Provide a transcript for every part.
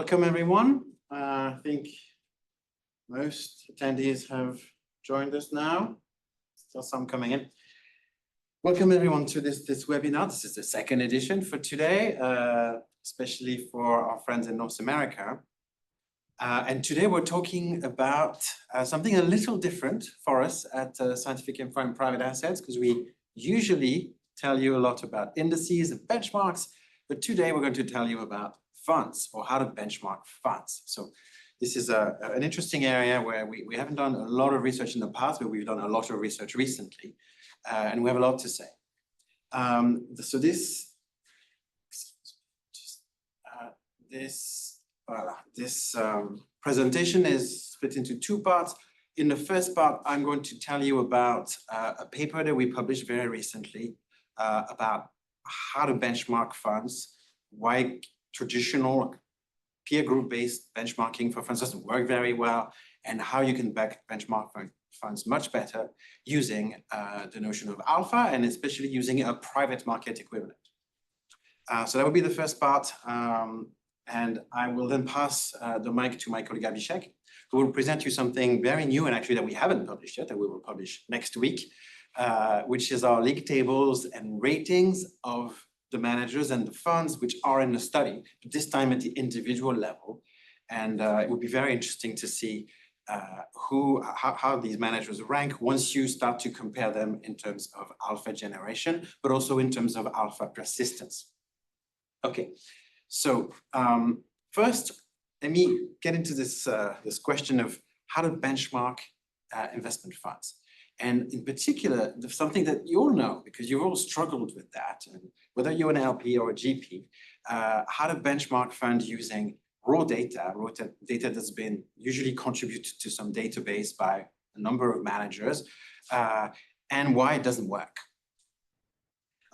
Welcome, everyone. I think most attendees have joined us now. Still some coming in. Welcome, everyone, to this webinar. This is the second edition for today, especially for our friends in North America. And today we're talking about something a little different for us at Scientific Info and Private Assets, because we usually tell you a lot about indices and benchmarks, but today we're going to tell you about funds, or how to benchmark funds. So this is an interesting area where we haven't done a lot of research in the past, but we've done a lot of research recently, and we have a lot to say. So this presentation is split into two parts. In the first part, I'm going to tell you about a paper that we published very recently about how to benchmark funds, why traditional peer group-based benchmarking for funds doesn't work very well, and how you can benchmark funds much better using the notion of alpha, and especially using a private market equivalent. So that would be the first part, and I will then pass the mic to my colleague Abhishek, who will present you something very new, and actually that we haven't published yet, that we will publish next week, which is our league tables and ratings of the managers and the funds which are in the study, but this time at the individual level. And it would be very interesting to see how these managers rank once you start to compare them in terms of alpha generation, but also in terms of alpha persistence. Okay, so first, let me get into this question of how to benchmark investment funds. And in particular, something that you all know, because you've all struggled with that, and whether you're an LP or a GP, how to benchmark funds using raw data that's been usually contributed to some database by a number of managers, and why it doesn't work.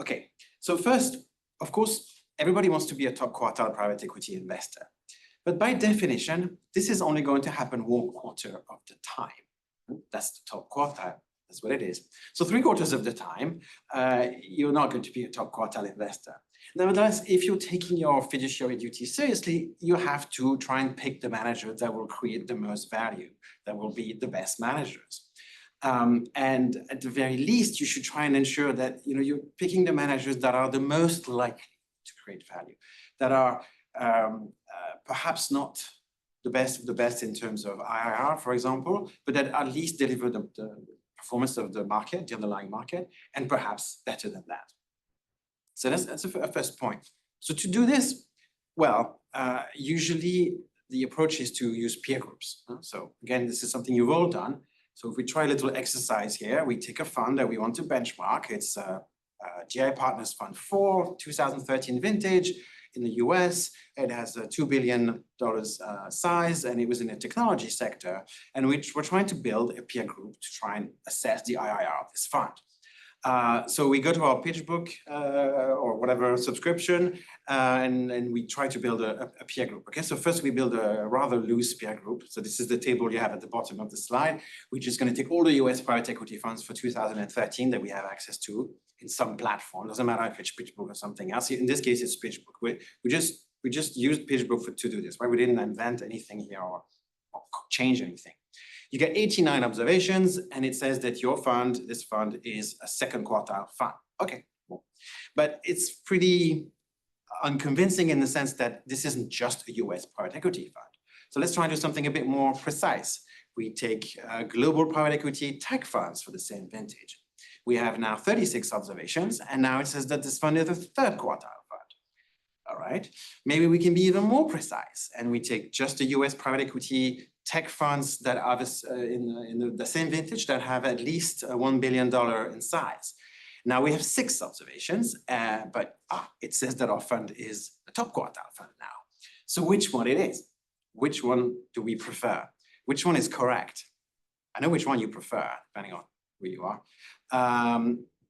Okay, so first, of course, everybody wants to be a top quartile private equity investor. But by definition, this is only going to happen 1/4 of the time. That's the top quartile. That's what it is. So 3/4 of the time, you're not going to be a top quartile investor. Nevertheless, if you're taking your fiduciary duty seriously, you have to try and pick the managers that will create the most value, that will be the best managers. And at the very least, you should try and ensure that you're picking the managers that are the most likely to create value, that are perhaps not the best of the best in terms of IRR, for example, but that at least deliver the performance of the market, the underlying market, and perhaps better than that. So that's a first point. So to do this, well, usually the approach is to use peer groups. So again, this is something you've all done. So if we try a little exercise here, we take a fund that we want to benchmark. It's GI Partners Fund 4, 2013 vintage. In the US, it has a $2 billion size, and it was in the technology sector, and we're trying to build a peer group to try and assess the IRR of this fund. So we go to our pitch book or whatever subscription, and we try to build a peer group. Okay, so first we build a rather loose peer group. So this is the table you have at the bottom of the slide. We're just going to take all the US private equity funds for 2013 that we have access to in some platform. Doesn't matter if it's PitchBook or something else. In this case, it's PitchBook. We just used PitchBook to do this, right? We didn't invent anything here or change anything. You get 89 observations, and it says that this fund is a second quartile fund. Okay, cool. But it's pretty unconvincing in the sense that this isn't just a US private equity fund. So let's try and do something a bit more precise. We take global private equity tech funds for the same vintage. We have now 36 observations, and now it says that this fund is a third quartile fund. All right, maybe we can be even more precise, and we take just the US private equity tech funds that are in the same vintage that have at least $1 billion in size. Now we have 6 observations, but it says that our fund is a top quartile fund now. So which one it is? Which one do we prefer? Which one is correct? I know which one you prefer, depending on where you are.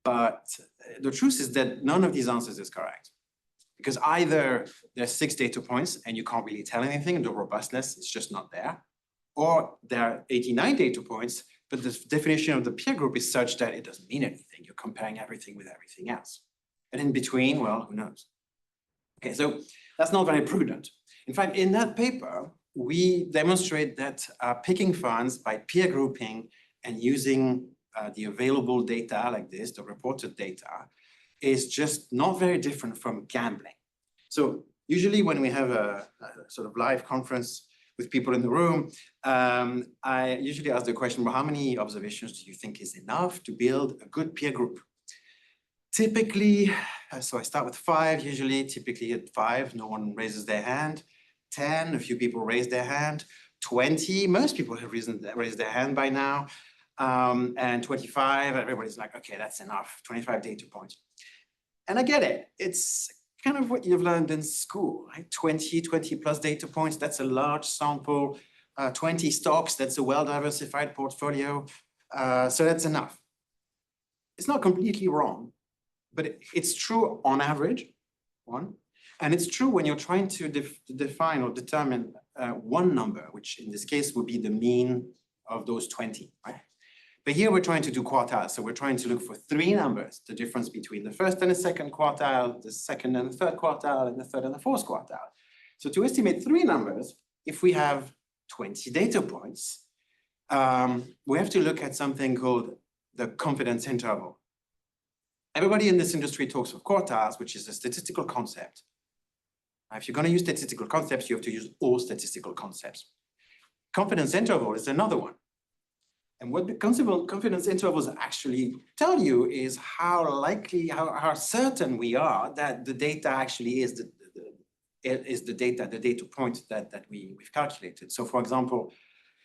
But the truth is that none of these answers is correct. Because either there's 6 data points and you can't really tell anything, and the robustness is just not there, or there are 89 data points, but the definition of the peer group is such that it doesn't mean anything. You're comparing everything with everything else. And in between, well, who knows? Okay, so that's not very prudent. In fact, in that paper, we demonstrate that picking funds by peer grouping and using the available data like this, the reported data, is just not very different from gambling. So usually when we have a sort of live conference with people in the room, I usually ask the question, well, how many observations do you think is enough to build a good peer group? Typically, so I start with 5, usually, typically at 5, no one raises their hand. 10, a few people raise their hand. 20, most people have raised their hand by now. And 25, everybody's like, okay, that's enough, 25 data points. And I get it. It's kind of what you've learned in school, right? 20 plus data points, that's a large sample. 20 stocks, that's a well-diversified portfolio. So that's enough. It's not completely wrong, but it's true on average, one. And it's true when you're trying to define or determine one number, which in this case would be the mean of those 20, right? But here we're trying to do quartiles. So we're trying to look for 3 numbers, the difference between the first and the second quartile, the second and the third quartile, and the third and the fourth quartile. So to estimate 3 numbers, if we have 20 data points, we have to look at something called the confidence interval. Everybody in this industry talks of quartiles, which is a statistical concept. Now, if you're going to use statistical concepts, you have to use all statistical concepts. Confidence interval is another one. And what the confidence intervals actually tell you is how likely, how certain we are that the data actually is the data point that we've calculated. So for example,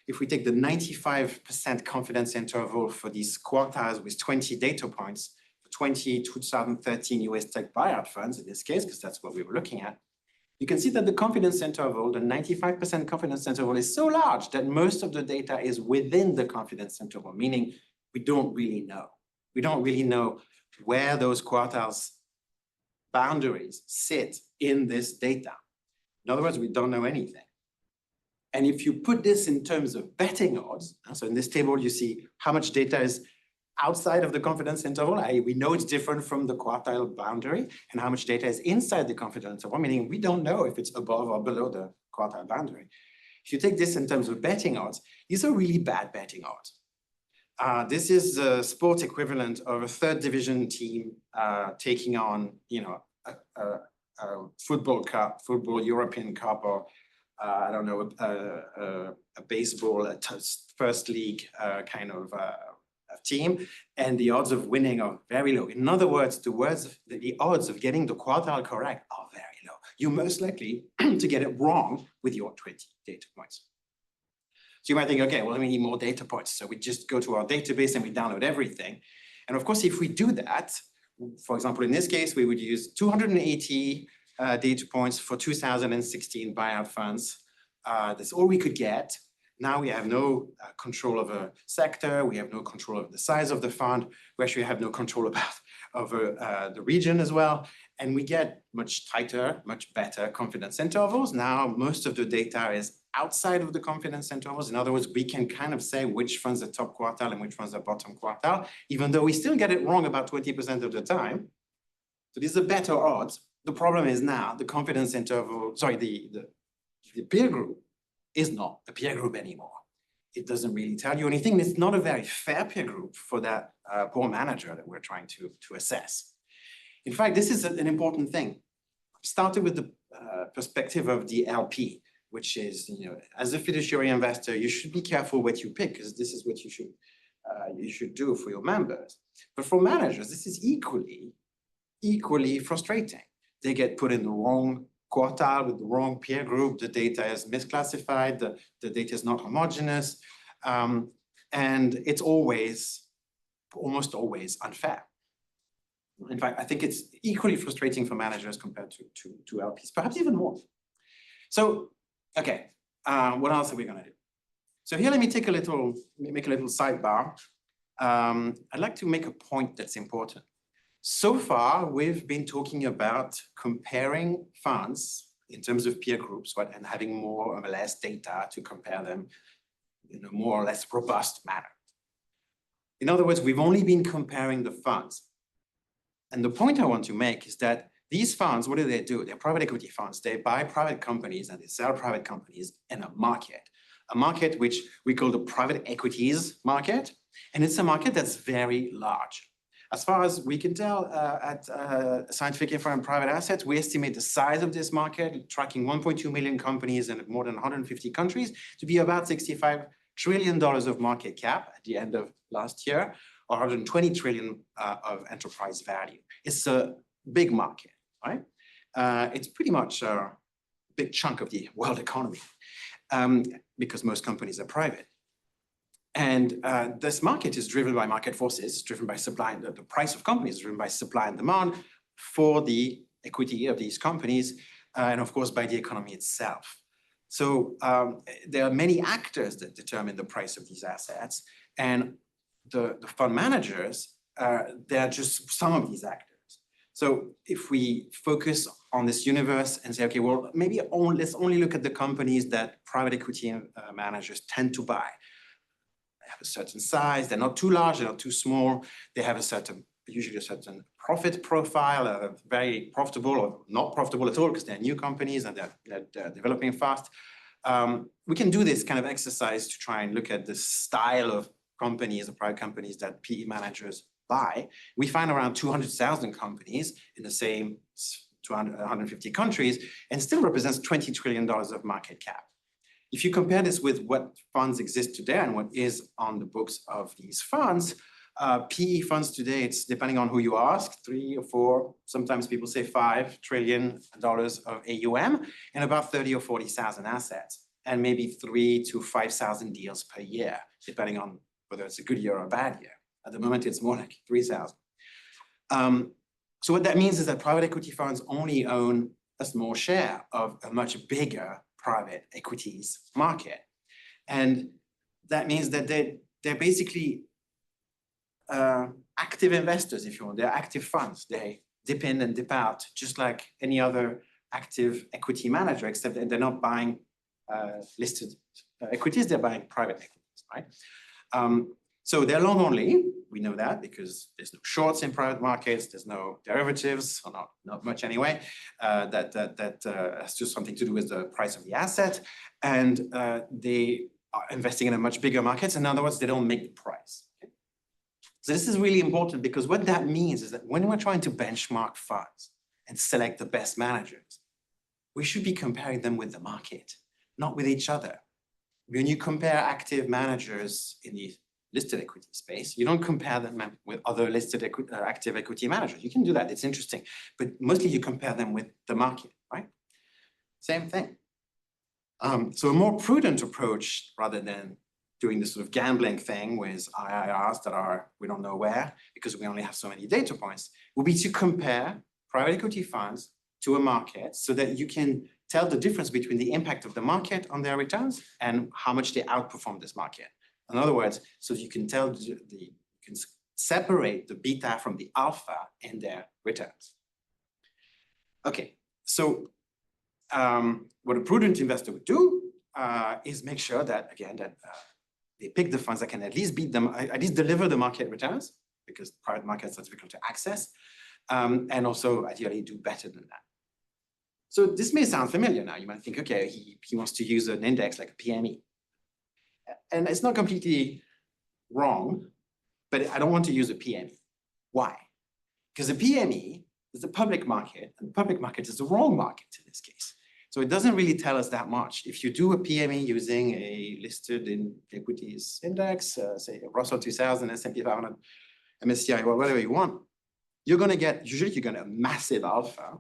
if we take the 95% confidence interval for these quartiles with 20 data points, 20 2013 US tech buyout funds in this case, because that's what we were looking at, you can see that the confidence interval, the 95% confidence interval, is so large that most of the data is within the confidence interval, meaning we don't really know. We don't really know where those quartiles boundaries sit in this data. In other words, we don't know anything. And if you put this in terms of betting odds, so in this table, you see how much data is outside of the confidence interval, we know it's different from the quartile boundary, and how much data is inside the confidence interval, meaning we don't know if it's above or below the quartile boundary. If you take this in terms of betting odds, these are really bad betting odds. This is the sports equivalent of a 3rd division team taking on, a football cup, football European Cup, or I don't know, a baseball, a first league kind of team, and the odds of winning are very low. In other words, the odds of getting the quartile correct are very low. You're most likely to get it wrong with your 20 data points. So you might think, okay, well, we need more data points. So we just go to our database and we download everything. And of course, if we do that, for example, in this case, we would use 280 data points for 2016 buyout funds. That's all we could get. Now we have no control of a sector. We have no control of the size of the fund. We actually have no control over the region as well. And we get much tighter, much better confidence intervals. Now, most of the data is outside of the confidence intervals. In other words, we can kind of say which funds are top quartile and which ones are bottom quartile, even though we still get it wrong about 20% of the time. So these are better odds. The problem is now the confidence interval, sorry, the peer group is not a peer group anymore. It doesn't really tell you anything. It's not a very fair peer group for that poor manager that we're trying to assess. In fact, this is an important thing. Started with the perspective of the LP, which is, as a fiduciary investor, you should be careful what you pick, because this is what you should do for your members. But for managers, this is equally frustrating. They get put in the wrong quartile with the wrong peer group. The data is misclassified. The data is not homogeneous. And it's almost always unfair. In fact, I think it's equally frustrating for managers compared to LPs, perhaps even more. So, okay, what else are we going to do? So here, let me make a little sidebar. I'd like to make a point that's important. So far, we've been talking about comparing funds in terms of peer groups, right, and having more or less data to compare them in a more or less robust manner. In other words, we've only been comparing the funds. And the point I want to make is that these funds, what do? They're private equity funds. They buy private companies and they sell private companies in a market which we call the private equities market. And it's a market that's very large. As far as we can tell at Scientific Info and Private Assets, we estimate the size of this market, tracking 1.2 million companies in more than 150 countries, to be about $65 trillion of market cap at the end of last year, or 120 trillion of enterprise value. It's a big market, right? It's pretty much a big chunk of the world economy because most companies are private. And this market is driven by market forces, driven by supply, and the price of companies is driven by supply and demand for the equity of these companies, and of course by the economy itself. So there are many actors that determine the price of these assets, and the fund managers, they're just some of these actors. So if we focus on this universe and say, okay, well, maybe let's only look at the companies that private equity managers tend to buy. They have a certain size, they're not too large, they're not too small, they have usually a certain profit profile, very profitable or not profitable at all because they're new companies and they're developing fast. We can do this kind of exercise to try and look at the style of companies, the private companies that PE managers buy. We find around 200,000 companies in the same 150 countries and still represents $20 trillion of market cap. If you compare this with what funds exist today and what is on the books of these funds, PE funds today, it's depending on who you ask, 3 or 4, sometimes people say $5 trillion of AUM and about 30 or 40,000 assets and maybe 3,000 to 5,000 deals per year, depending on whether it's a good year or a bad year. At the moment, it's more like 3,000. So what that means is that private equity funds only own a small share of a much bigger private equities market. And that means that they're basically active investors, if you want. They're active funds. They dip in and dip out, just like any other active equity manager, except that they're not buying listed equities, they're buying private equities, right? So they're long only, we know that because there's no shorts in private markets, there's no derivatives, or not much anyway, that has just something to do with the price of the asset. And they are investing in a much bigger market. In other words, they don't make the price. Okay? So this is really important because what that means is that when we're trying to benchmark funds and select the best managers, we should be comparing them with the market, not with each other. When you compare active managers in the listed equity space, you don't compare them with other listed active equity managers. You can do that, it's interesting, but mostly you compare them with the market, right? Same thing. So a more prudent approach, rather than doing this sort of gambling thing with IRRs that are, we don't know where, because we only have so many data points, would be to compare private equity funds to a market so that you can tell the difference between the impact of the market on their returns and how much they outperform this market. In other words, so you can tell you can separate the beta from the alpha in their returns. Okay, so what a prudent investor would do is make sure that, again, that they pick the funds that can at least beat them, at least deliver the market returns, because private markets are difficult to access, and also ideally do better than that. So this may sound familiar now. You might think, okay, he wants to use an index like a PME. And it's not completely wrong, but I don't want to use a PME. Why? Because the PME is the public market, and the public market is the wrong market in this case. So it doesn't really tell us that much. If you do a PME using a listed in equities index, say a Russell 2000, S&P 500, MSCI, or whatever you want, you're going to get, usually you're going to massive alpha.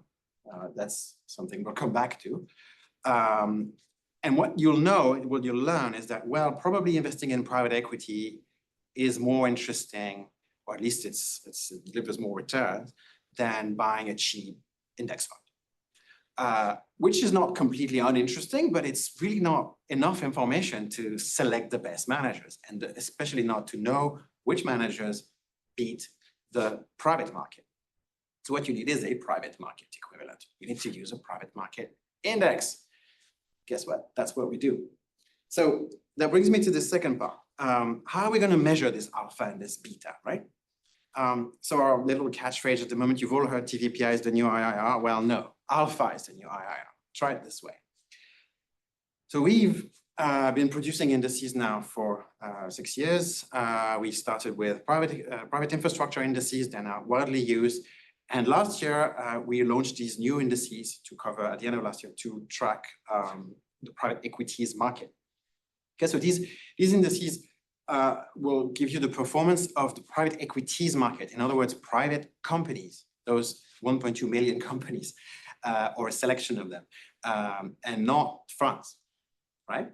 That's something we'll come back to. And what you'll learn is that, well, probably investing in private equity is more interesting, or at least it delivers more returns than buying a cheap index fund, which is not completely uninteresting, but it's really not enough information to select the best managers, and especially not to know which managers beat the private market. So what you need is a private market equivalent. You need to use a private market index. Guess what? That's what we do. So that brings me to the second part. How are we going to measure this alpha and this beta, right? So our little catchphrase at the moment, you've all heard TVPI is the new IIR. Well, no, alpha is the new IIR. Try it this way. So we've been producing indices now for 6 years. We started with private infrastructure indices. They're now widely used. And last year, we launched these new indices to cover, at the end of last year, to track the private equities market. Okay, so these indices will give you the performance of the private equities market. In other words, private companies, those 1.2 million companies, or a selection of them, and not funds, right?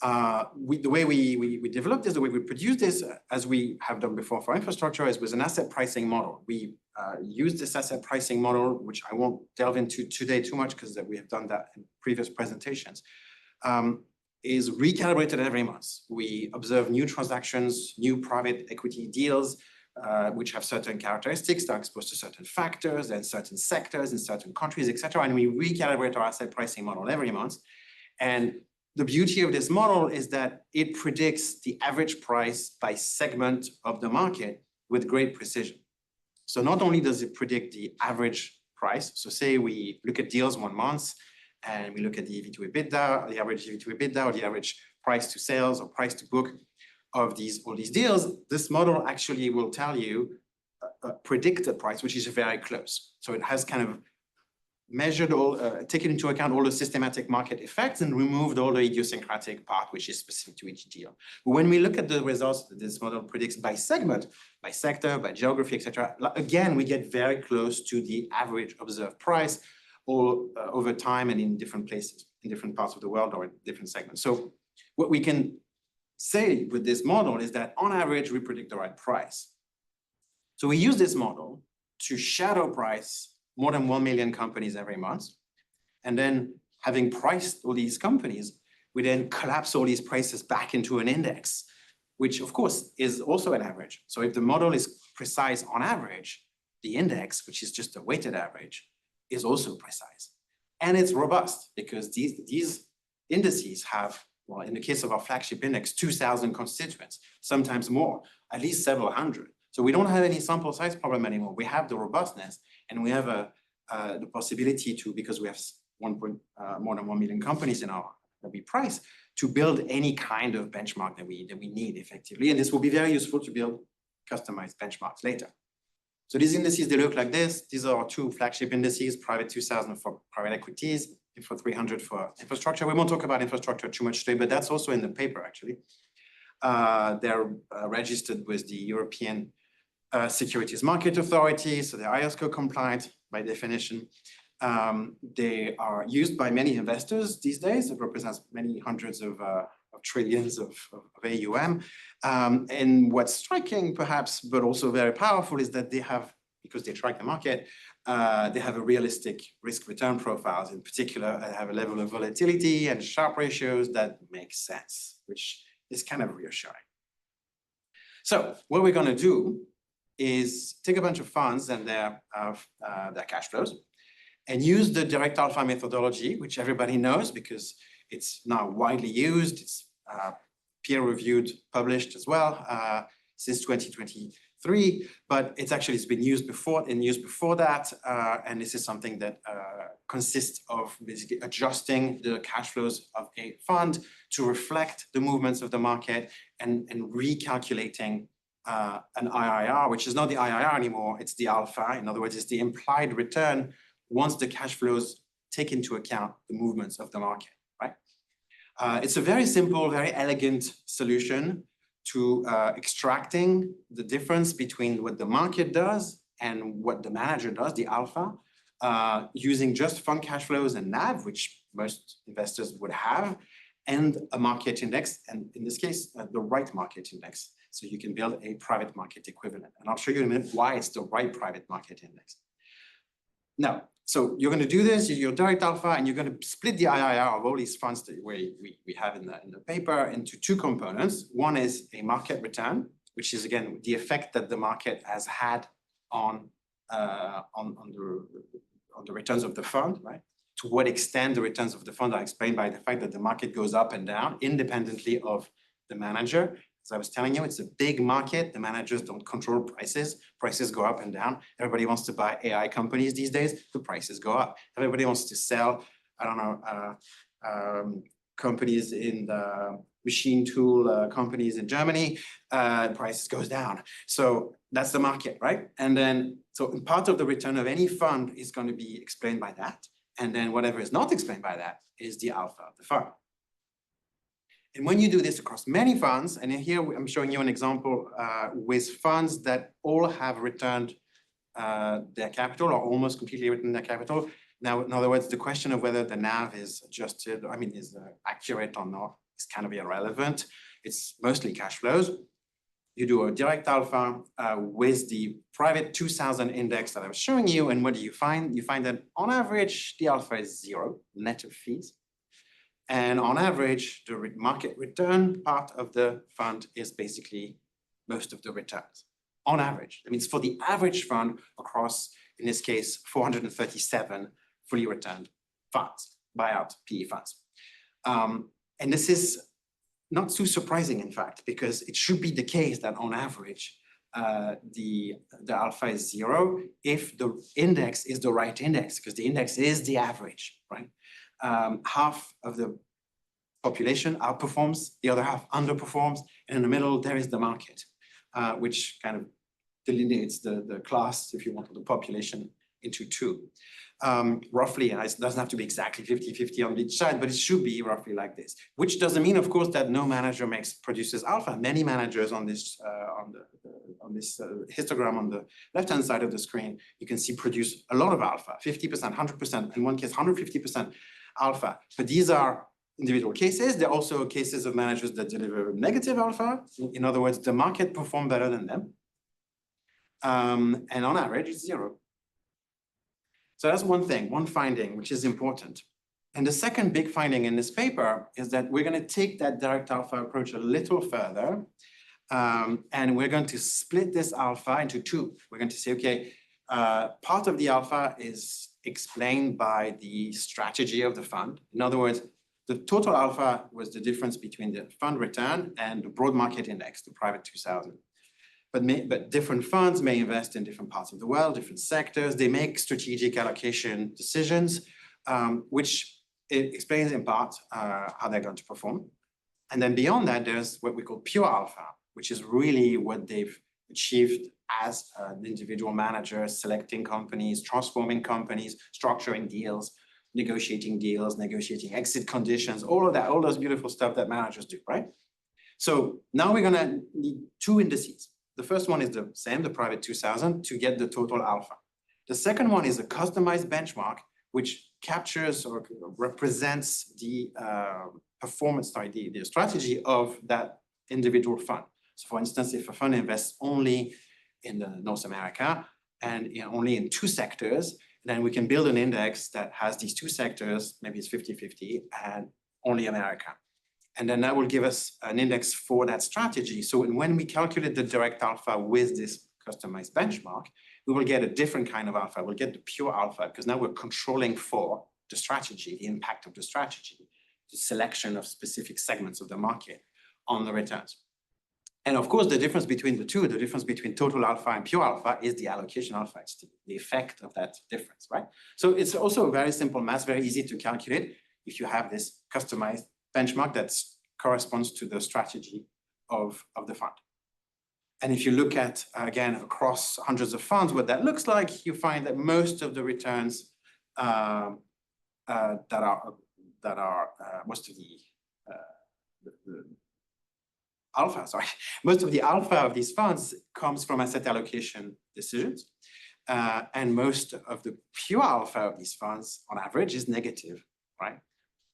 The way we developed this, the way we produced this, as we have done before for infrastructure, is with an asset pricing model. We use this asset pricing model, which I won't delve into today too much because we have done that in previous presentations, is recalibrated every month. We observe new transactions, new private equity deals, which have certain characteristics, that are exposed to certain factors and certain sectors in certain countries, etc. And we recalibrate our asset pricing model every month. And the beauty of this model is that it predicts the average price by segment of the market with great precision. So not only does it predict the average price, so say we look at deals 1 month and we look at the EV to EBITDA, the average EV to EBITDA, or the average price to sales or price to book of all these deals, this model actually will tell you a predicted price, which is very close. So it has kind of measured taken into account all the systematic market effects and removed all the idiosyncratic part, which is specific to each deal. But when we look at the results that this model predicts by segment, by sector, by geography, etc., again, we get very close to the average observed price all over time and in different places, in different parts of the world or in different segments. So what we can say with this model is that on average, we predict the right price. So we use this model to shadow price more than 1 million companies every month. And then having priced all these companies, we then collapse all these prices back into an index, which of course is also an average. So if the model is precise on average, the index, which is just a weighted average, is also precise. And it's robust because these indices have, well, in the case of our flagship index, 2,000 constituents, sometimes more, at least several hundred. So we don't have any sample size problem anymore. We have the robustness, and we have the possibility to, because we have more than 1 million companies in our that we price, to build any kind of benchmark that we need effectively. And this will be very useful to build customized benchmarks later. So these indices, they look like this. These are our 2 flagship indices, Private 2000 for private equities, Info 300 for infrastructure. We won't talk about infrastructure too much today, but that's also in the paper, actually. They're registered with the European Securities Market Authority, so they're IOSCO compliant by definition. They are used by many investors these days. It represents many hundreds of trillions of AUM. And what's striking, perhaps, but also very powerful, is that they have, because they track the market, they have a realistic risk-return profiles. In particular, they have a level of volatility and Sharpe ratios that make sense, which is kind of reassuring. So what we're going to do is take a bunch of funds and their cash flows and use the direct alpha methodology, which everybody knows because it's now widely used. It's peer-reviewed, published as well since 2023, but it's been used before that. And this is something that consists of basically adjusting the cash flows of a fund to reflect the movements of the market and recalculating an IIR, which is not the IIR anymore, it's the alpha. In other words, it's the implied return once the cash flows take into account the movements of the market, right? It's a very simple, very elegant solution to extracting the difference between what the market does and what the manager does, the alpha, using just fund cash flows and NAV, which most investors would have, and a market index, and in this case, the right market index. So you can build a private market equivalent. And I'll show you in a minute why it's the right private market index. Now, so you're going to do this, your direct alpha, and you're going to split the IIR of all these funds that we have in the paper into 2 components. One is a market return, which is, again, the effect that the market has had on the returns of the fund, right? To what extent the returns of the fund are explained by the fact that the market goes up and down independently of the manager. As I was telling you, it's a big market. The managers don't control prices. Prices go up and down. Everybody wants to buy AI companies these days. The prices go up. Everybody wants to sell, I don't know, companies in the machine tool companies in Germany, prices goes down. So that's the market, right? And then, so part of the return of any fund is going to be explained by that. And then whatever is not explained by that is the alpha of the fund. And when you do this across many funds, and here I'm showing you an example with funds that all have returned their capital or almost completely returned their capital. Now, in other words, the question of whether the NAV is adjusted, I mean, is accurate or not, is kind of irrelevant. It's mostly cash flows. You do a direct alpha with the private 2000 index that I was showing you. And what do you find? You find that on average, the alpha is 0 net of fees. And on average, the market return part of the fund is basically most of the returns. On average, that means for the average fund across, in this case, 437 fully returned funds, buyout PE funds. And this is not too surprising, in fact, because it should be the case that on average, the alpha is 0 if the index is the right index, because the index is the average, right? Half of the population outperforms, the other half underperforms, and in the middle, there is the market, which kind of delineates the class, if you want, of the population into two. Roughly, and it doesn't have to be exactly 50-50 on each side, but it should be roughly like this, which doesn't mean, of course, that no manager produces alpha. Many managers on this histogram on the left-hand side of the screen, you can see produce a lot of alpha, 50%, 100%, in one case, 150% alpha. But these are individual cases. There are also cases of managers that deliver negative alpha. In other words, the market performed better than them. And on average, it's 0. So that's one thing, one finding, which is important. And the second big finding in this paper is that we're going to take that direct alpha approach a little further. And we're going to split this alpha into two. We're going to say, okay, part of the alpha is explained by the strategy of the fund. In other words, the total alpha was the difference between the fund return and the broad market index, the private 2000. But different funds may invest in different parts of the world, different sectors. They make strategic allocation decisions, which explains in part how they're going to perform. And then beyond that, there's what we call pure alpha, which is really what they've achieved as an individual manager, selecting companies, transforming companies, structuring deals, negotiating exit conditions, all of that, all those beautiful stuff that managers do, right? So now we're gonna need two indices. The first one is the same, the private 2000, to get the total alpha. The second one is a customized benchmark, which captures or represents the performance, the strategy of that individual fund. So for instance, if a fund invests only in North America and only in 2 sectors, then we can build an index that has these 2 sectors, maybe it's 50-50, and only America. And then that will give us an index for that strategy. So when we calculate the direct alpha with this customized benchmark, we will get a different kind of alpha. We'll get the pure alpha, because now we're controlling for the strategy, the impact of the strategy, the selection of specific segments of the market on the returns. And of course, the difference between the two, the difference between total alpha and pure alpha, is the allocation alpha. It's the effect of that difference, right? So it's also a very simple math, very easy to calculate if you have this customized benchmark that corresponds to the strategy of the fund. And if you look at, again, across hundreds of funds, what that looks like, you find that most of the returns most of the alpha of these funds comes from asset allocation decisions. And most of the pure alpha of these funds, on average, is negative, right?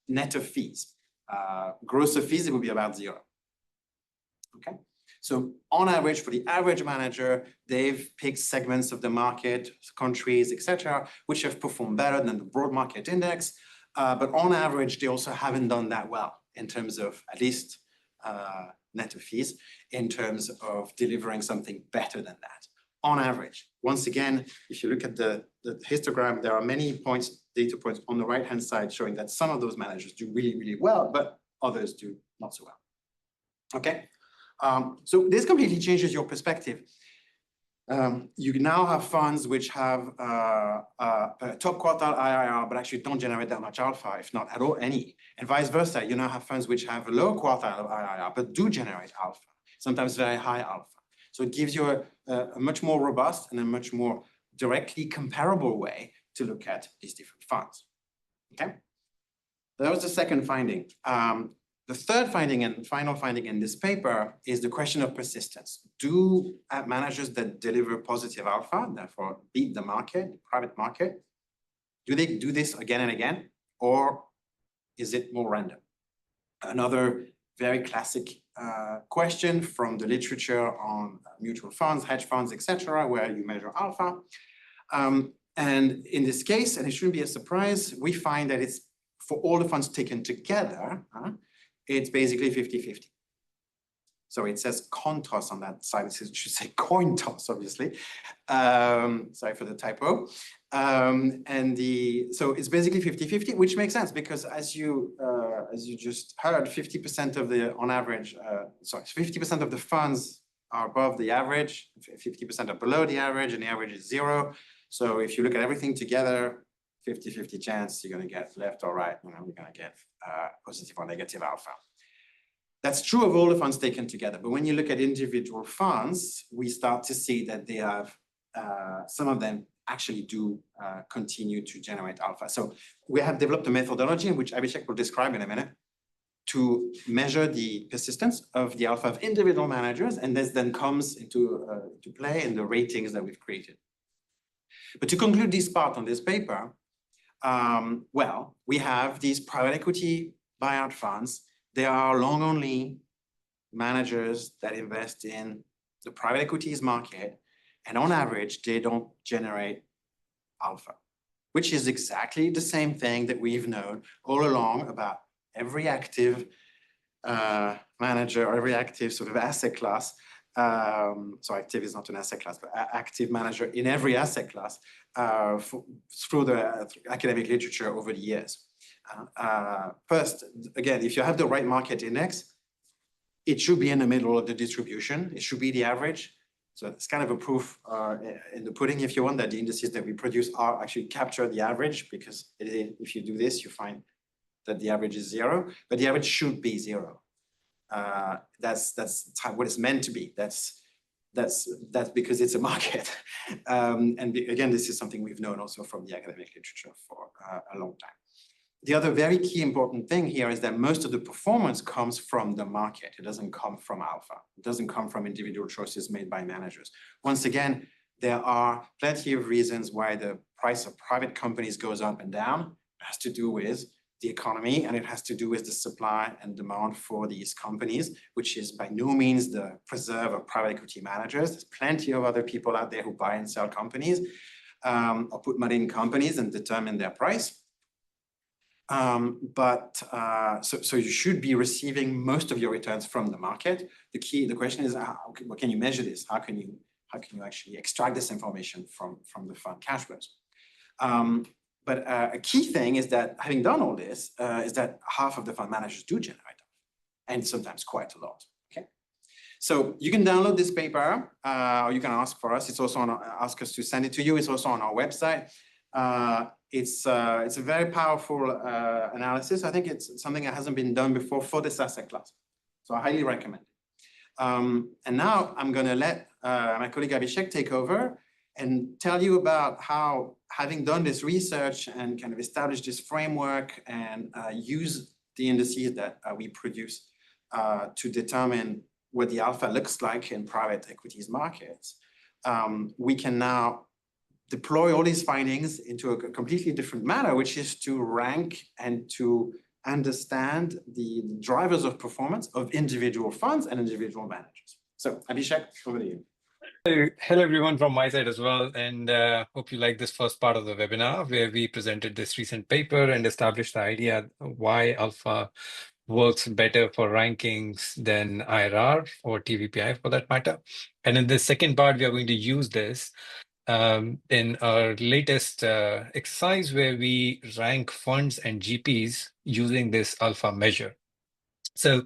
Net of fees. Gross of fees, it would be about 0. Okay, so on average, for the average manager, they've picked segments of the market, countries, etc., which have performed better than the broad market index. But on average, they also haven't done that well in terms of at least net of fees, in terms of delivering something better than that. On average, once again, if you look at the histogram, there are many data points on the right-hand side showing that some of those managers do really, really well, but others do not so well. Okay, So this completely changes your perspective. You now have funds which have a top quartile IRR, but actually don't generate that much alpha, if not at all any. And vice versa, you now have funds which have a low quartile of IRR, but do generate alpha, sometimes very high alpha. So it gives you a much more robust and a much more directly comparable way to look at these different funds. Okay, that was the second finding. The third finding and final finding in this paper is the question of persistence. Do managers that deliver positive alpha, therefore beat the market, private market, do they do this again and again, or is it more random? Another very classic question from the literature on mutual funds, hedge funds, etc., where you measure alpha. And in this case, and it shouldn't be a surprise, we find that it's for all the funds taken together, it's basically 50-50. So it says coin toss on that side. It should say coin toss, obviously. Sorry for the typo. So it's basically 50-50, which makes sense because as you just heard, 50% of the, on average, 50% of the funds are above the average, 50% are below the average, and the average is 0. So if you look at everything together, 50-50 chance you're going to get left or right, you're going to get positive or negative alpha. That's true of all the funds taken together. But when you look at individual funds, we start to see that they have, some of them actually do continue to generate alpha. So we have developed a methodology, which Abhishek will describe in a minute, to measure the persistence of the alpha of individual managers. And this then comes into to play in the ratings that we've created. But to conclude this part on this paper, well, we have these private equity buyout funds. They are long-only managers that invest in the private equities market, and on average, they don't generate alpha, which is exactly the same thing that we've known all along about every active manager or every active sort of asset class. So active is not an asset class, but active manager in every asset class through the academic literature over the years. First, again, if you have the right market index, it should be in the middle of the distribution. It should be the average. So it's kind of a proof in the pudding, if you want, that the indices that we produce are actually capture the average, because if you do this, you find that the average is 0, but the average should be 0. That's what it's meant to be. That's because it's a market. And again, this is something we've known also from the academic literature for a long time. The other very key important thing here is that most of the performance comes from the market. It doesn't come from alpha. It doesn't come from individual choices made by managers. Once again, there are plenty of reasons why the price of private companies goes up and down. It has to do with the economy, and it has to do with the supply and demand for these companies, which is by no means the preserve of private equity managers. There's plenty of other people out there who buy and sell companies or put money in companies and determine their price. So you should be receiving most of your returns from the market. The question is, what can you measure this? How can you actually extract this information from the fund cash flows? But a key thing is that having done all this, is that half of the fund managers do generate, and sometimes quite a lot. Okay, so you can download this paper, or you can ask for us. It's also ask us to send it to you. It's also on our website. It's a very powerful analysis. I think it's something that hasn't been done before for this asset class, so I highly recommend it. And now I'm going to let my colleague Abhishek take over and tell you about how, having done this research and kind of established this framework and use the indices that we produce to determine what the alpha looks like in private equities markets, we can now deploy all these findings into a completely different manner, which is to rank and to understand the drivers of performance of individual funds and individual managers. So Abhishek, over to you. Hello, everyone from my side as well, and hope you like this first part of the webinar where we presented this recent paper and established the idea why alpha works better for rankings than IRR or TVPI for that matter. And in the second part, we are going to use this in our latest exercise where we rank funds and GPs using this alpha measure. So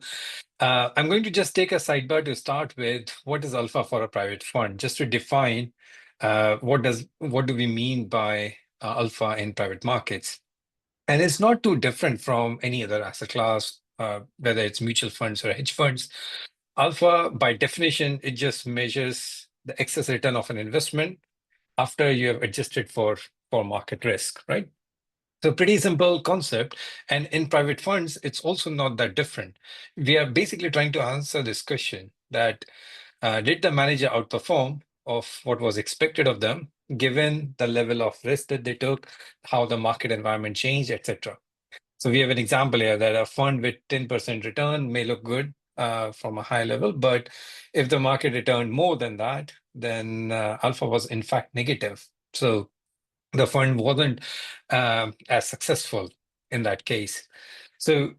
I'm going to just take a sidebar to start with what is alpha for a private fund, just to define what do we mean by alpha in private markets. And it's not too different from any other asset class, whether it's mutual funds or hedge funds. Alpha, by definition, it just measures the excess return of an investment after you have adjusted for market risk, right? So pretty simple concept. And in private funds, it's also not that different. We are basically trying to answer this question that did the manager outperform of what was expected of them, given the level of risk that they took, how the market environment changed, etc. So we have an example here that a fund with 10% return may look good from a high level, but if the market returned more than that, then alpha was in fact negative. So the fund wasn't as successful in that case. So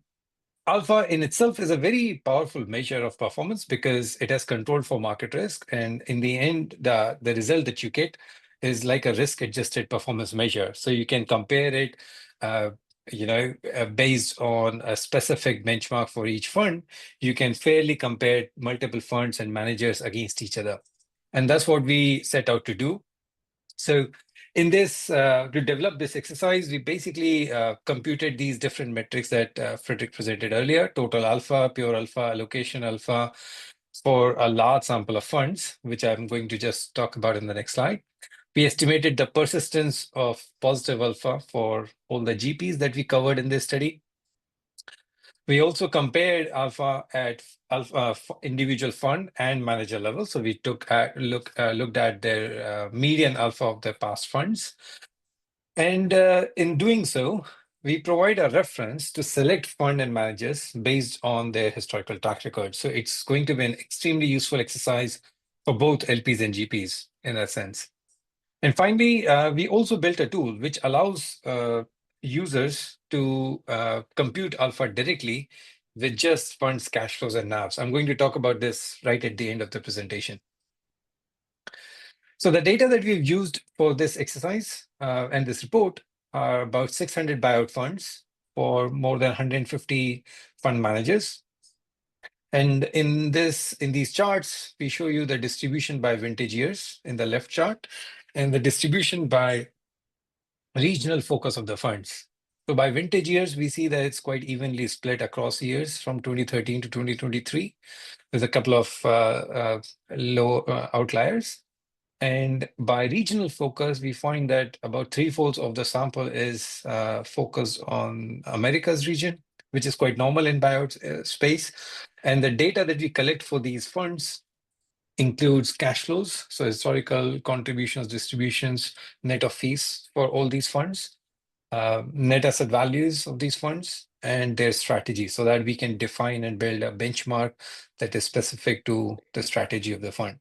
alpha in itself is a very powerful measure of performance because it has control for market risk. And in the end, the result that you get is like a risk-adjusted performance measure. So you can compare it, uh, based on a specific benchmark for each fund. You can fairly compare multiple funds and managers against each other. And that's what we set out to do. So in this, to develop this exercise, we basically computed these different metrics that Frederick presented earlier: total alpha, pure alpha, allocation alpha, for a large sample of funds, which I'm going to just talk about in the next slide. We estimated the persistence of positive alpha for all the GPs that we covered in this study. We also compared alpha at individual fund and manager level. So we looked at their median alpha of their past funds. And in doing so, we provide a reference to select fund and managers based on their historical track record. So it's going to be an extremely useful exercise for both LPs and GPs in that sense. And finally, we also built a tool which allows users to compute alpha directly with just funds, cash flows, and NAVs. I'm going to talk about this right at the end of the presentation. So the data that we've used for this exercise and this report are about 600 buyout funds for more than 150 fund managers. And in these charts, we show you the distribution by vintage years in the left chart and the distribution by regional focus of the funds. So by vintage years, we see that it's quite evenly split across years from 2013 to 2023. There's a couple of low outliers. And by regional focus, we find that about 3/4 of the sample is focused on America's region, which is quite normal in buyout space. And the data that we collect for these funds includes cash flows, so historical contributions, distributions, net of fees for all these funds, net asset values of these funds, and their strategy, so that we can define and build a benchmark that is specific to the strategy of the fund.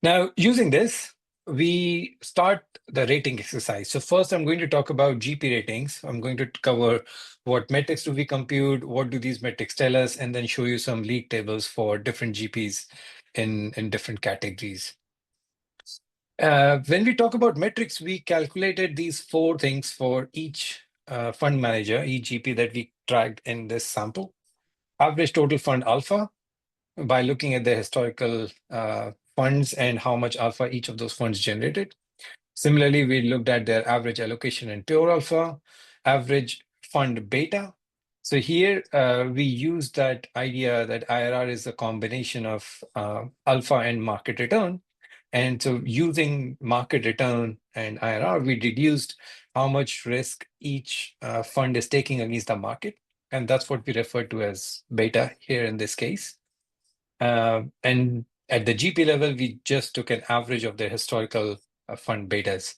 Now, using this, we start the rating exercise. So first, I'm going to talk about GP ratings. I'm going to cover what metrics do we compute, what do these metrics tell us, and then show you some league tables for different GPs in different categories. When we talk about metrics, we calculated these 4 things for each fund manager, each GP that we tracked in this sample. Average total fund alpha, by looking at the historical funds and how much alpha each of those funds generated. Similarly, we looked at their average allocation and pure alpha, average fund beta. So here we use that idea that IRR is a combination of alpha and market return. And so using market return and IRR, we deduced how much risk each fund is taking against the market. And that's what we refer to as beta here in this case. And at the GP level, we just took an average of their historical fund betas.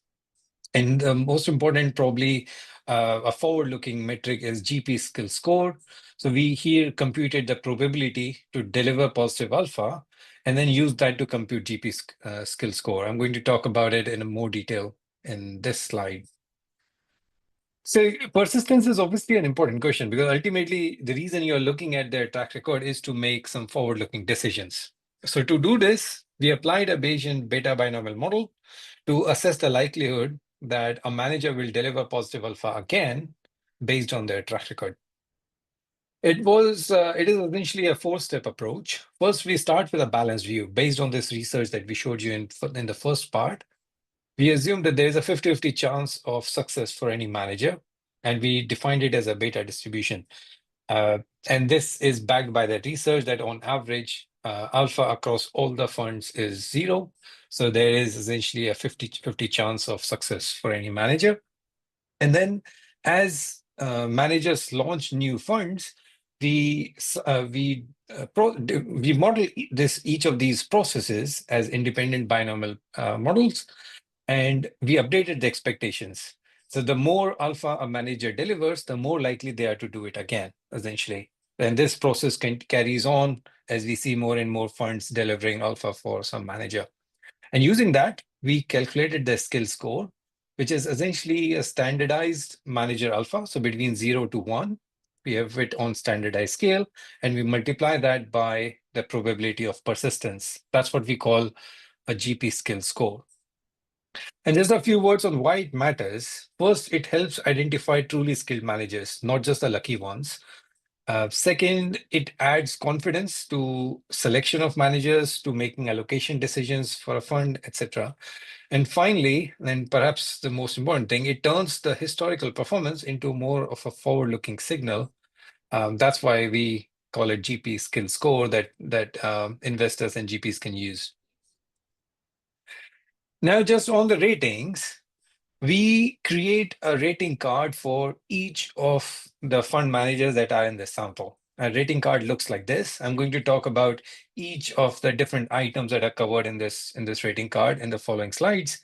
And the most important, probably a forward-looking metric is GP skill score. So we here computed the probability to deliver positive alpha and then use that to compute GP skill score. I'm going to talk about it in more detail in this slide. So persistence is obviously an important question because ultimately the reason you're looking at their track record is to make some forward-looking decisions. So to do this, we applied a Bayesian beta binomial model to assess the likelihood that a manager will deliver positive alpha again based on their track record. It is essentially a four-step approach. First, we start with a balanced view based on this research that we showed you in the first part. We assume that there is a 50-50 chance of success for any manager, and we defined it as a beta distribution. Uh, and this is backed by the research that on average, alpha across all the funds is 0. So there is essentially a 50-50 chance of success for any manager. And then as managers launch new funds, we model each of these processes as independent binomial models, and we updated the expectations. So the more alpha a manager delivers, the more likely they are to do it again, essentially. And this process carries on as we see more and more funds delivering alpha for some manager. And using that, we calculated the skill score, which is essentially a standardized manager alpha. So between 0 to 1, we have it on standardized scale, and we multiply that by the probability of persistence. That's what we call a GP skill score. And just a few words on why it matters. First, it helps identify truly skilled managers, not just the lucky ones. Second, it adds confidence to selection of managers, to making allocation decisions for a fund, etc. And finally, and perhaps the most important thing, it turns the historical performance into more of a forward-looking signal. That's why we call it GP skill score that investors and GPs can use. Now, just on the ratings, we create a rating card for each of the fund managers that are in the sample. A rating card looks like this. I'm going to talk about each of the different items that are covered in this rating card in the following slides.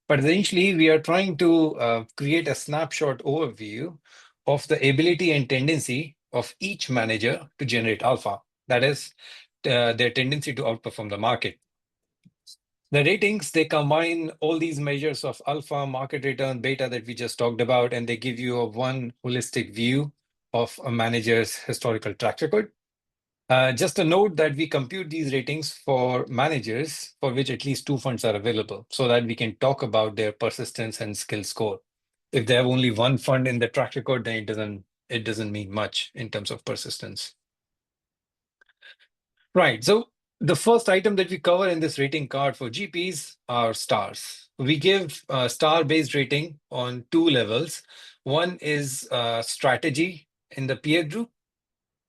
But essentially, we are trying to create a snapshot overview of the ability and tendency of each manager to generate alpha. That is, their tendency to outperform the market. The ratings, they combine all these measures of alpha, market return, beta that we just talked about, and they give you one holistic view of a manager's historical track record. Just a note that we compute these ratings for managers for which at least 2 funds are available, so that we can talk about their persistence and skill score. If they have only 1 fund in the track record, then it doesn't mean much in terms of persistence. Right. So the first item that we cover in this rating card for GPs are stars. We give star-based rating on 2 levels. One is strategy in the peer group,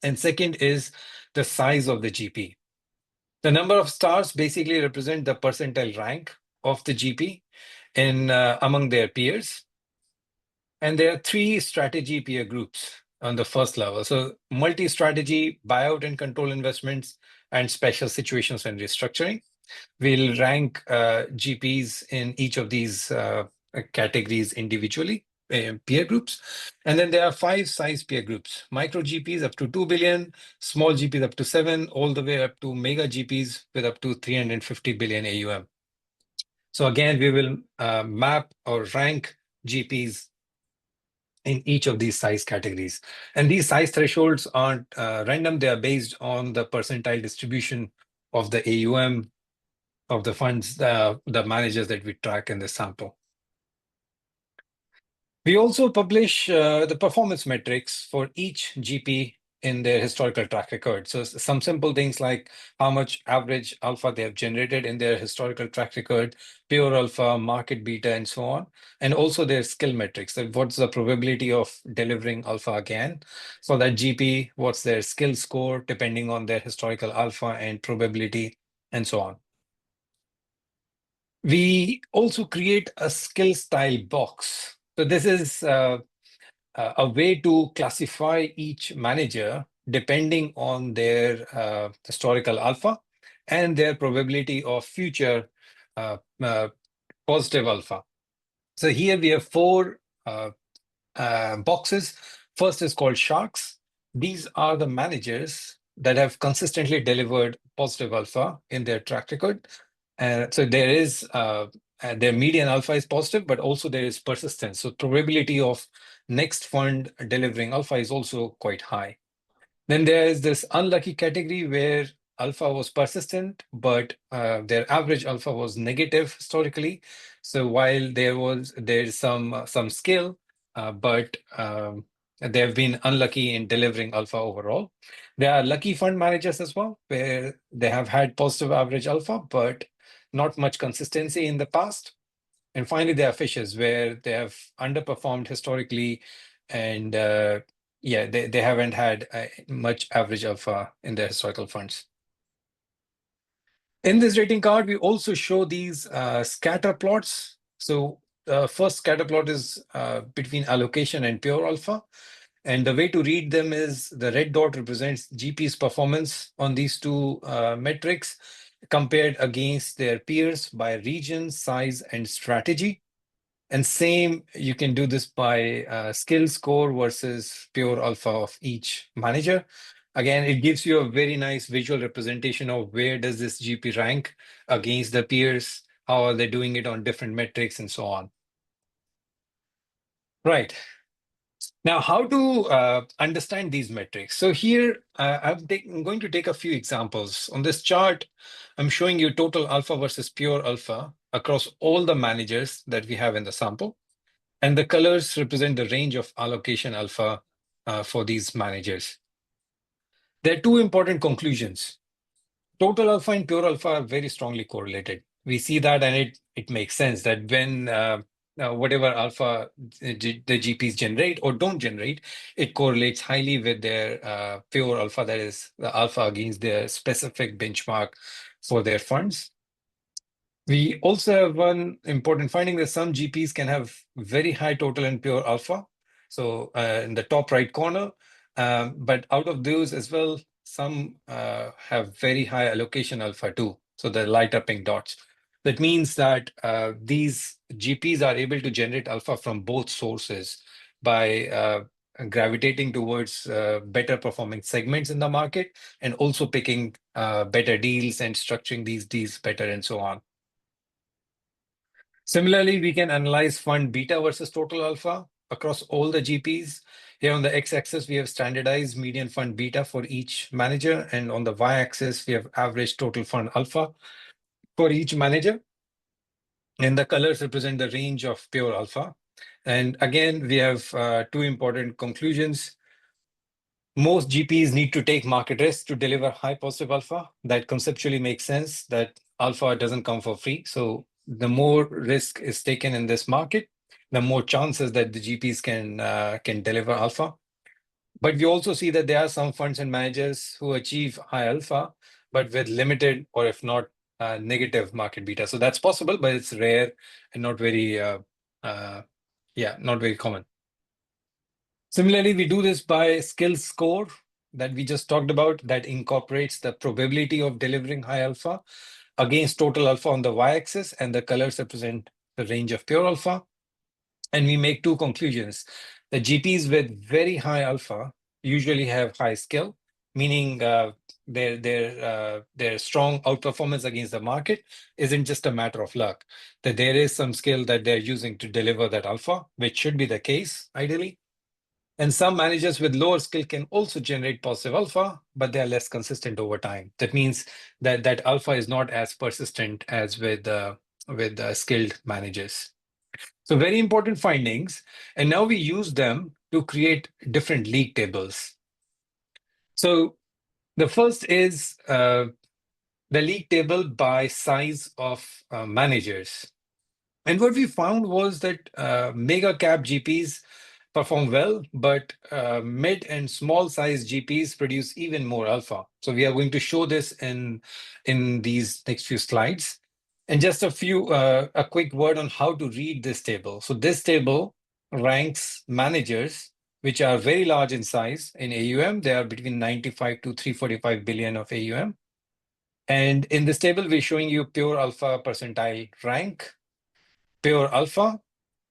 and second is the size of the GP. The number of stars basically represent the percentile rank of the GP in among their peers. And there are 3 strategy peer groups on the first level. So multi-strategy, buyout and control investments, and special situations and restructuring. We'll rank GPs in each of these categories individually, peer groups. And then there are 5 size peer groups: micro GPs up to 2 billion, small GPs up to 7, all the way up to mega GPs with up to 350 billion AUM. So again, we will map or rank GPs in each of these size categories. And these size thresholds aren't random. They are based on the percentile distribution of the AUM of the funds, the managers that we track in the sample. We also publish the performance metrics for each GP in their historical track record. So some simple things like how much average alpha they have generated in their historical track record, pure alpha, market beta, and so on. And also their skill metrics. So what's the probability of delivering alpha again? For that GP, what's their skill score depending on their historical alpha and probability, and so on. We also create a skill style box. So this is a way to classify each manager depending on their historical alpha and their probability of future positive alpha. So here we have 4 boxes. First is called sharks. These are the managers that have consistently delivered positive alpha in their track record. So there is their median alpha is positive, but also there is persistence. So probability of next fund delivering alpha is also quite high. Then there is this unlucky category where alpha was persistent, but their average alpha was negative historically. So while there is some skill, but they have been unlucky in delivering alpha overall. There are lucky fund managers as well, where they have had positive average alpha, but not much consistency in the past. And finally, there are fishes where they have underperformed historically, and they haven't had much average alpha in their historical funds. In this rating card, we also show these scatter plots. So first scatter plot is between allocation and pure alpha. And the way to read them is the red dot represents GP's performance on these two metrics compared against their peers by region, size, and strategy. And same, you can do this by skill score versus pure alpha of each manager. Again, it gives you a very nice visual representation of where does this GP rank against the peers, how are they doing it on different metrics, and so on. Right. Now, how to understand these metrics? So here, I'm going to take a few examples. On this chart, I'm showing you total alpha versus pure alpha across all the managers that we have in the sample. And the colors represent the range of allocation alpha for these managers. There are two important conclusions. Total alpha and pure alpha are very strongly correlated. We see that, and it makes sense that when whatever alpha the GPs generate or don't generate, it correlates highly with their pure alpha, that is the alpha against their specific benchmark for their funds. We also have one important finding that some GPs can have very high total and pure alpha. So in the top right corner, but out of those as well, some have very high allocation alpha too. So the lighter pink dots. That means that these GPs are able to generate alpha from both sources by gravitating towards better performing segments in the market and also picking better deals and structuring these deals better and so on. Similarly, we can analyze fund beta versus total alpha across all the GPs. Here on the x-axis, we have standardized median fund beta for each manager. And on the y-axis, we have average total fund alpha for each manager. And the colors represent the range of pure alpha. And again, we have two important conclusions. Most GPs need to take market risk to deliver high positive alpha. That conceptually makes sense, that alpha doesn't come for free. So the more risk is taken in this market, the more chances that the GPs can deliver alpha. But we also see that there are some funds and managers who achieve high alpha, but with limited or if not negative market beta. So that's possible, but it's rare and not very, not very common. Similarly, we do this by skill score that we just talked about that incorporates the probability of delivering high alpha against total alpha on the y-axis, and the colors represent the range of pure alpha. And we make two conclusions. The GPs with very high alpha usually have high skill, meaning their strong outperformance against the market isn't just a matter of luck, that there is some skill that they're using to deliver that alpha, which should be the case ideally. And some managers with lower skill can also generate positive alpha, but they are less consistent over time. That means that alpha is not as persistent as with skilled managers. So very important findings. And now we use them to create different league tables. So the first is the league table by size of managers. And what we found was that mega cap GPs perform well, but mid and small size GPs produce even more alpha. So we are going to show this in these next few slides. And just a quick word on how to read this table. So this table ranks managers which are very large in size in AUM. They are between 95 to 345 billion of AUM. And in this table, we're showing you pure alpha percentile rank, pure alpha.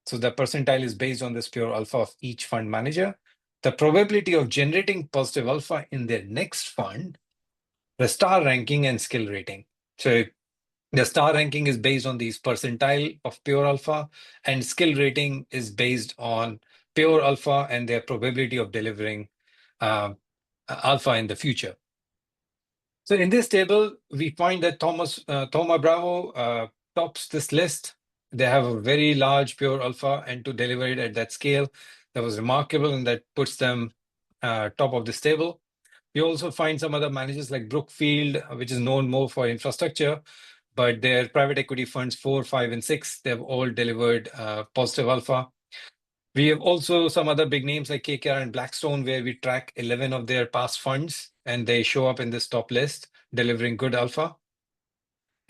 So the percentile is based on this pure alpha of each fund manager, the probability of generating positive alpha in their next fund, the star ranking, and skill rating. So the star ranking is based on these percentile of pure alpha, and skill rating is based on pure alpha and their probability of delivering alpha in the future. So in this table, we find that Thoma Bravo tops this list. They have a very large pure alpha, and to deliver it at that scale, that was remarkable and that puts them top of this table. You also find some other managers like Brookfield, which is known more for infrastructure, but their private equity funds 4, 5, and 6, they've all delivered positive alpha. We have also some other big names like KKR and Blackstone, where we track 11 of their past funds, and they show up in this top list, delivering good alpha.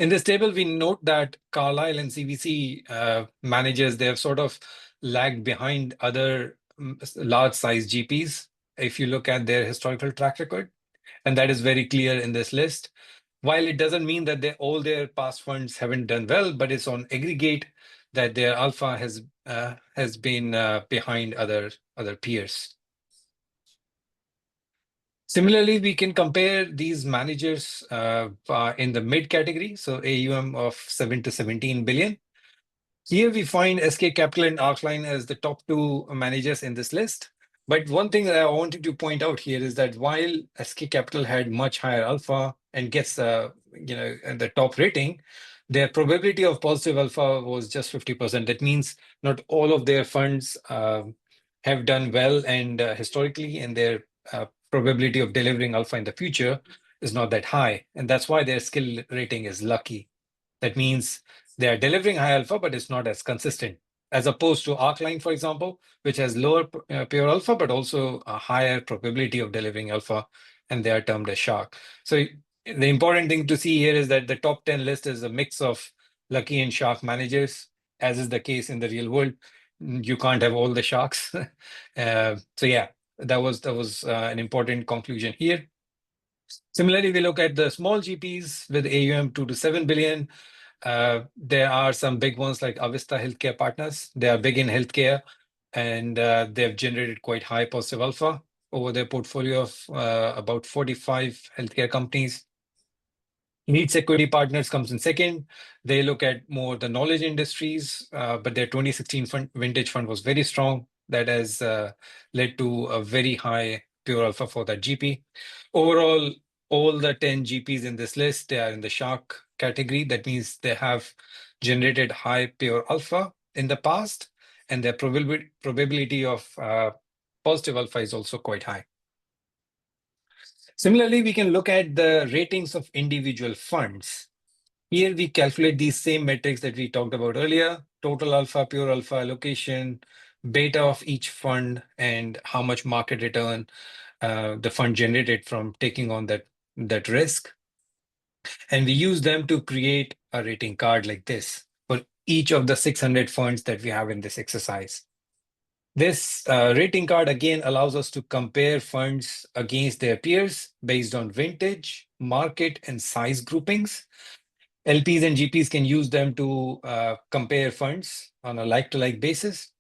In this table, we note that Carlyle and CVC managers, they have sort of lagged behind other large-sized GPs if you look at their historical track record, and that is very clear in this list. While it doesn't mean that all their past funds haven't done well, but it's on aggregate that their alpha has been behind other peers. Similarly, we can compare these managers in the mid category, so AUM of 7 to 17 billion. Here we find SK Capital and Arcline as the top two managers in this list. But one thing that I wanted to point out here is that while SK Capital had much higher alpha and gets the top rating, their probability of positive alpha was just 50%. That means not all of their funds have done well, and historically, and their probability of delivering alpha in the future is not that high. And that's why their skill rating is lucky. That means they are delivering high alpha, but it's not as consistent, as opposed to Arcline, for example, which has lower pure alpha, but also a higher probability of delivering alpha, and they are termed as shark. So the important thing to see here is that the top 10 list is a mix of lucky and shark managers, as is the case in the real world. You can't have all the sharks. So yeah, that was an important conclusion here. Similarly, we look at the small GPs with AUM 2 to 7 billion. There are some big ones like Avista Healthcare Partners. They are big in healthcare, and they've generated quite high positive alpha over their portfolio of about 45 healthcare companies. Needs Equity Partners comes in second. They look at more the knowledge industries, but their 2016 vintage fund was very strong. That has led to a very high pure alpha for that GP. Overall, all the 10 GPs in this list, they are in the shark category. That means they have generated high pure alpha in the past, and their probability of positive alpha is also quite high. Similarly, we can look at the ratings of individual funds. Here we calculate these same metrics that we talked about earlier: total alpha, pure alpha, allocation, beta of each fund, and how much market return the fund generated from taking on that risk. And we use them to create a rating card like this for each of the 600 funds that we have in this exercise. This rating card again allows us to compare funds against their peers based on vintage, market, and size groupings. LPs and GPs can use them to compare funds on a like-to-like basis,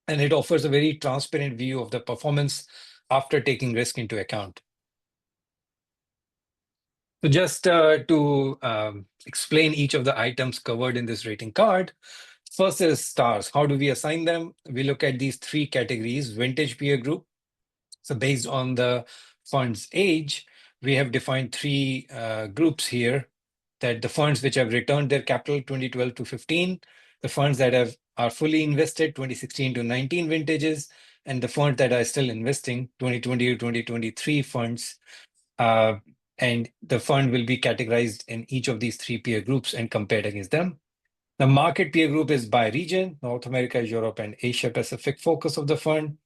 and it offers a very transparent view of the performance after taking risk into account. So just to explain each of the items covered in this rating card, first is stars. How do we assign them? We look at these three categories: vintage peer group. So based on the fund's age, we have defined three groups here: that the funds which have returned their capital 2012 to 15, the funds that are fully invested 2016 to 19 vintages, and the funds that are still investing 2020 to 2023 funds. And the fund will be categorized in each of these three peer groups and compared against them. The market peer group is by region: North America, Europe, and Asia Pacific focus of the fund.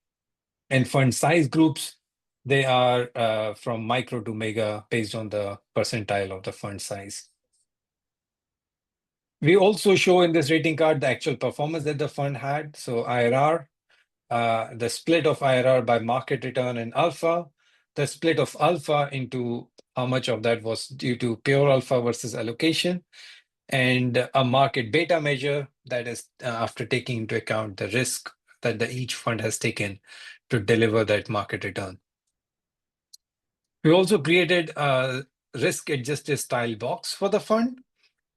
And fund size groups, they are from micro to mega based on the percentile of the fund size. We also show in this rating card the actual performance that the fund had. So IRR, the split of IRR by market return and alpha, the split of alpha into how much of that was due to pure alpha versus allocation, and a market beta measure that is after taking into account the risk that each fund has taken to deliver that market return. We also created a risk-adjusted style box for the fund,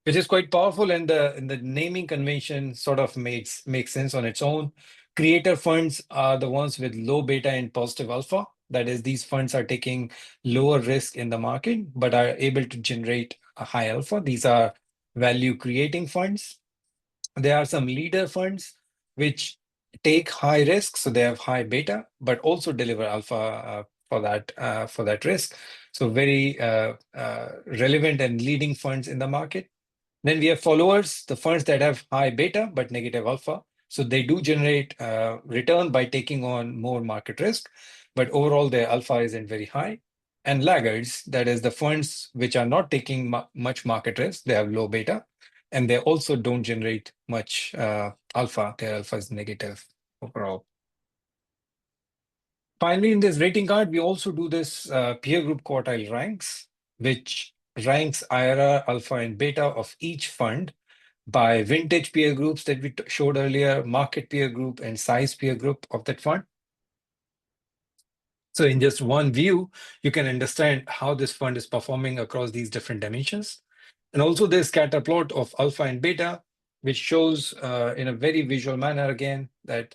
which is quite powerful, and the naming convention sort of makes sense on its own. Creator funds are the ones with low beta and positive alpha. That is, these funds are taking lower risk in the market, but are able to generate a high alpha. These are value creating funds. There are some leader funds, which take high risk, so they have high beta, but also deliver alpha for that risk. So very relevant and leading funds in the market. Then we have followers, the funds that have high beta but negative alpha. So they do generate return by taking on more market risk, but overall their alpha isn't very high. And laggards, that is the funds which are not taking much market risk, they have low beta, and they also don't generate much alpha. Their alpha is negative overall. Finally, in this rating card, we also do this peer group quartile ranks, which ranks IRR, alpha, and beta of each fund by vintage peer groups that we showed earlier, market peer group, and size peer group of that fund. So in just one view, you can understand how this fund is performing across these different dimensions. And also there's scatter plot of alpha and beta, which shows in a very visual manner again that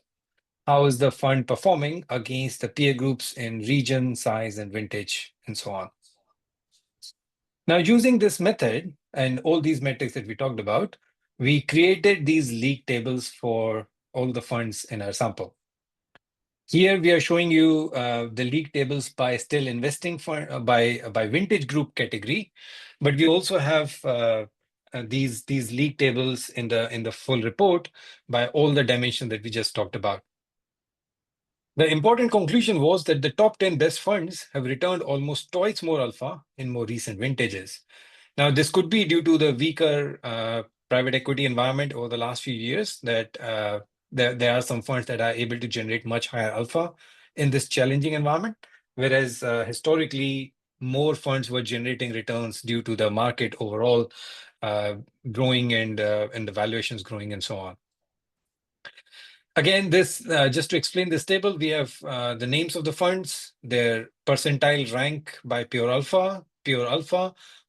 how is the fund performing against the peer groups in region, size, and vintage, and so on. Now, using this method and all these metrics that we talked about, we created these league tables for all the funds in our sample. Here we are showing you the league tables by still investing fund, by vintage group category, but we also have these league tables in the full report by all the dimensions that we just talked about. The important conclusion was that the top 10 best funds have returned almost twice more alpha in more recent vintages. Now, this could be due to the weaker private equity environment over the last few years, that there are some funds that are able to generate much higher alpha in this challenging environment, whereas historically, more funds were generating returns due to the market overall growing and the valuations growing and so on. Again, this just to explain this table, we have the names of the funds, their percentile rank by pure alpha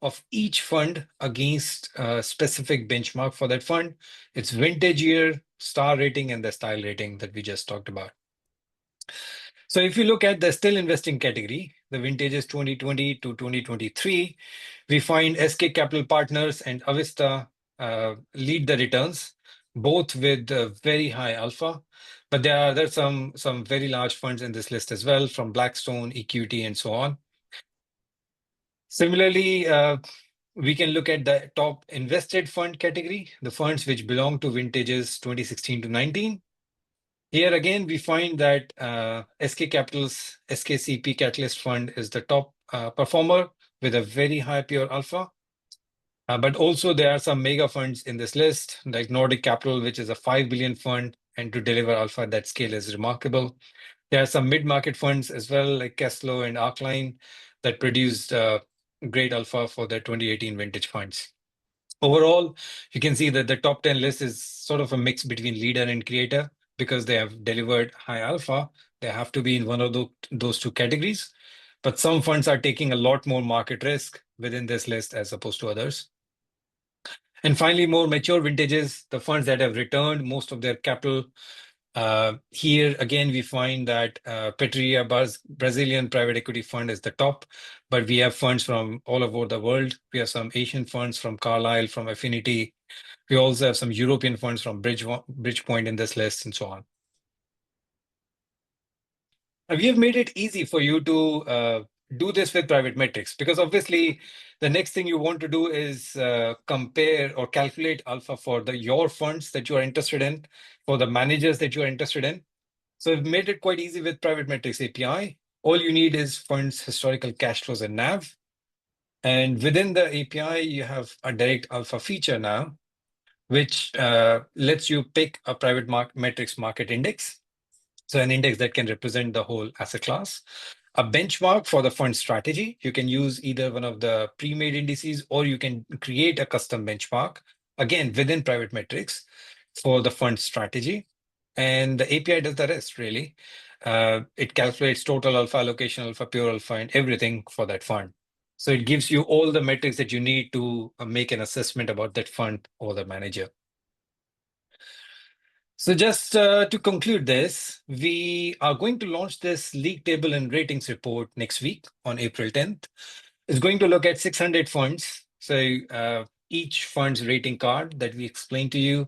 of each fund against a specific benchmark for that fund, its vintage year, star rating, and the style rating that we just talked about. So if you look at the still investing category, the vintages 2020 to 2023, we find SK Capital Partners and Avista lead the returns, both with very high alpha. But there's some very large funds in this list as well, from Blackstone, EQT, and so on. Similarly, we can look at the top invested fund category, the funds which belong to vintages 2016 to 19. Here again, we find that SK Capital's SKCP Catalyst Fund is the top performer with a very high pure alpha. But also there are some mega funds in this list, like Nordic Capital, which is a 5 billion fund, and to deliver alpha at that scale is remarkable. There are some mid-market funds as well, like Kessler and Arkline, that produced great alpha for their 2018 vintage funds. Overall, you can see that the top 10 list is sort of a mix between leader and creator, because they have delivered high alpha. They have to be in one of those two categories. But some funds are taking a lot more market risk within this list as opposed to others. And finally, more mature vintages, the funds that have returned most of their capital. Here, again, we find that Petria Brazilian private equity fund is the top, but we have funds from all over the world. We have some Asian funds from Carlyle, from Affinity. We also have some European funds from Bridgepoint in this list, and so on. We have made it easy for you to do this with privateMetrics, because obviously the next thing you want to do is compare or calculate alpha for your funds that you are interested in, for the managers that you are interested in. So we've made it quite easy with privateMetrics API. All you need is funds, historical cash flows, and NAV. And within the API, you have a direct alpha feature now, which lets you pick a privateMetrics market index. So an index that can represent the whole asset class. A benchmark for the fund strategy. You can use either one of the pre-made indices, or you can create a custom benchmark, again, within privateMetrics for the fund strategy. And the API does the rest, really. It calculates total alpha, allocation alpha, pure alpha, and everything for that fund. So it gives you all the metrics that you need to make an assessment about that fund or the manager. So just to conclude this, we are going to launch this league table and ratings report next week on April 10th. It's going to look at 600 funds. So each fund's rating card that we explained to you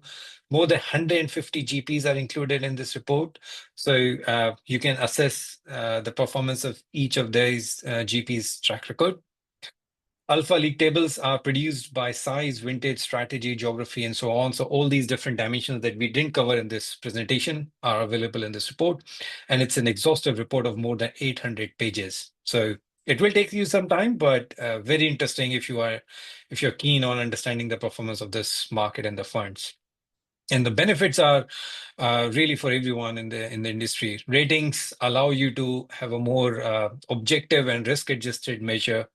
More than 150 GPs are included in this report. So you can assess the performance of each of these GPs' track record. Alpha league tables are produced by size, vintage, strategy, geography, and so on. So all these different dimensions that we didn't cover in this presentation are available in this report. And it's an exhaustive report of more than 800 pages. So it will take you some time, but very interesting if you're keen on understanding the performance of this market and the funds. And the benefits are really for everyone in the industry. Ratings allow you to have a more objective and risk-adjusted measure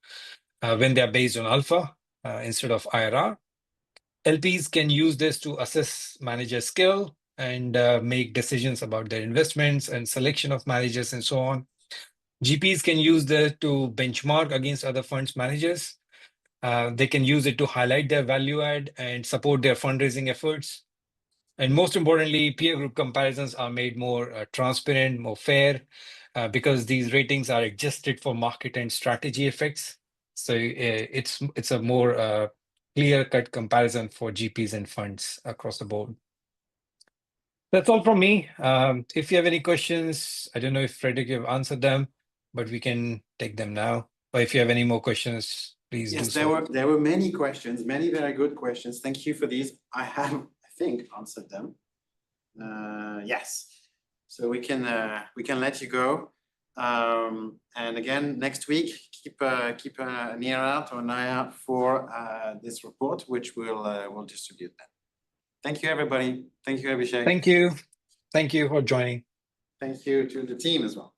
when they are based on alpha instead of IRR. LPs can use this to assess manager skill and make decisions about their investments and selection of managers and so on. GPs can use this to benchmark against other funds managers. They can use it to highlight their value add and support their fundraising efforts. And most importantly, peer group comparisons are made more transparent, more fair, because these ratings are adjusted for market and strategy effects. So it's a more clear-cut comparison for GPs and funds across the board. That's all from me. If you have any questions, I don't know if Frederick have answered them, but we can take them now. Or if you have any more questions, please do so. Yes, there were many questions, many very good questions. Thank you for these. I have, I think, answered them. Yes, so we can let you go. And again, next week, keep an ear out or an eye out for this report, which we'll distribute then. Thank you, everybody. Thank you, Abhishek. Thank you. Thank you for joining. Thank you to the team as well.